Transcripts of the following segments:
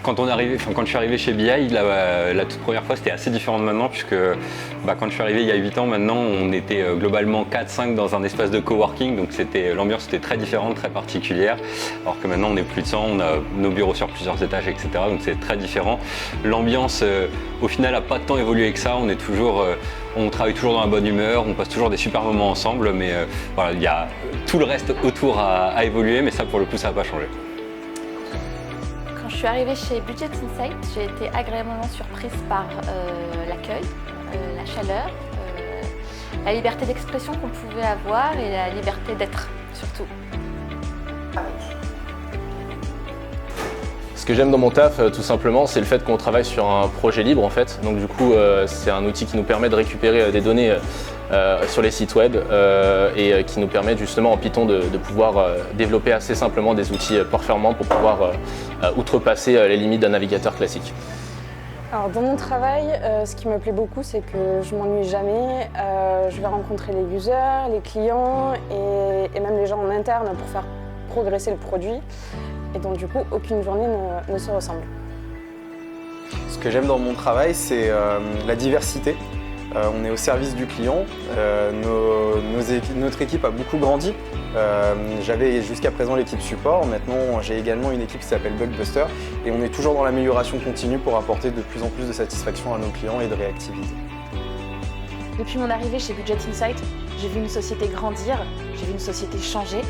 Quand je suis arrivé chez BI, la toute première fois, c'était assez différent de maintenant, puisque quand je suis arrivé il y a 8 ans, maintenant, on était globalement 4-5 dans un espace de coworking, donc l'ambiance était très différente, très particulière, alors que maintenant on est plus de 100, on a nos bureaux sur plusieurs étages, etc. Donc c'est très différent. L'ambiance, au final, n'a pas tant évolué que ça. On travaille toujours dans la bonne humeur, on passe toujours des super moments ensemble, mais voilà, il y a tout le reste autour à évoluer, mais ça, pour le coup, ça n'a pas changé. Quand je suis arrivée chez Budget Insight, j'ai été agréablement surprise par l'accueil, la chaleur, la liberté d'expression qu'on pouvait avoir et la liberté d'être, surtout. Ce que j'aime dans mon taf, tout simplement, c'est le fait qu'on travaille sur un projet libre en fait. Donc du coup, c'est un outil qui nous permet de récupérer des données sur les sites web et qui nous permet justement en Python de pouvoir développer assez simplement des outils performants pour pouvoir outrepasser les limites d'un navigateur classique. Alors dans mon travail, ce qui me plaît beaucoup, c'est que je m'ennuie jamais. Je vais rencontrer les users, les clients et même les gens en interne pour faire progresser le produit. Et donc du coup, aucune journée ne se ressemble. Ce que j'aime dans mon travail, c'est la diversité. On est au service du client. Notre équipe a beaucoup grandi. J'avais jusqu'à présent l'équipe support. Maintenant, j'ai également une équipe qui s'appelle Bugbuster. Et on est toujours dans l'amélioration continue pour apporter de plus en plus de satisfaction à nos clients et de réactivité. Depuis mon arrivée chez Budget Insight, j'ai vu une société grandir, j'ai vu une société changer,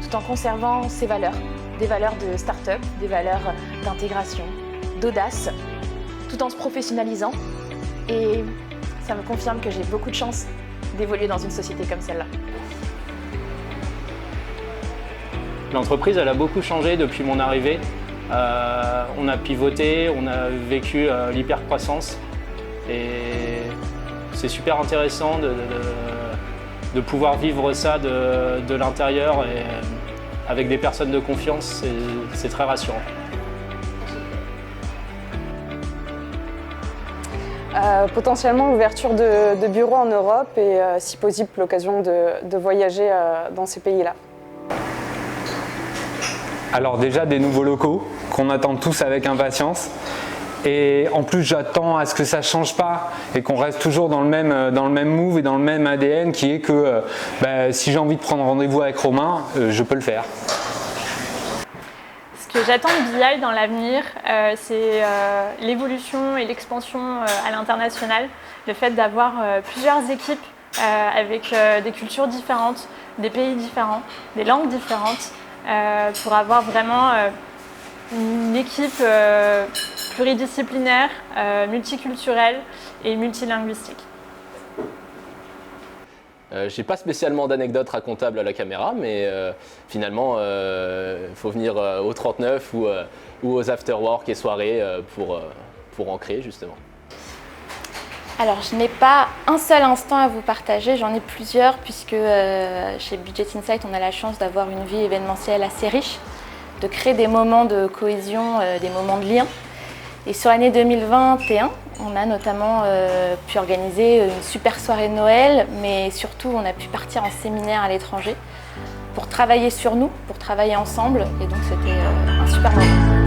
tout en conservant ses valeurs. Des valeurs de start-up, des valeurs d'intégration, d'audace, tout en se professionnalisant. Et ça me confirme que j'ai beaucoup de chance d'évoluer dans une société comme celle-là. L'entreprise, elle a beaucoup changé depuis mon arrivée. On a pivoté, on a vécu l'hypercroissance. Et c'est super intéressant de pouvoir vivre ça de l'intérieur. Et avec des personnes de confiance, c'est très rassurant. Potentiellement l'ouverture de bureaux en Europe et si possible l'occasion de voyager dans ces pays-là. Alors déjà des nouveaux locaux qu'on attend tous avec impatience. Et en plus, j'attends à ce que ça ne change pas et qu'on reste toujours dans le même move et dans le même ADN qui est que si j'ai envie de prendre rendez-vous avec Romain, je peux le faire. Ce que j'attends de BI dans l'avenir, c'est l'évolution et l'expansion à l'international. Le fait d'avoir plusieurs équipes avec des cultures différentes, des pays différents, des langues différentes, pour avoir vraiment une équipe pluridisciplinaire, multiculturelle et multilinguistique. J'ai pas spécialement d'anecdotes racontables à la caméra, mais finalement, il faut venir au 39 ou aux afterwork et soirées pour en créer justement. Alors, je n'ai pas un seul instant à vous partager, j'en ai plusieurs puisque chez Budget Insight, on a la chance d'avoir une vie événementielle assez riche, de créer des moments de cohésion, des moments de lien. Et sur l'année 2021, on a notamment pu organiser une super soirée de Noël, mais surtout on a pu partir en séminaire à l'étranger pour travailler sur nous, pour travailler ensemble, et donc c'était un super moment.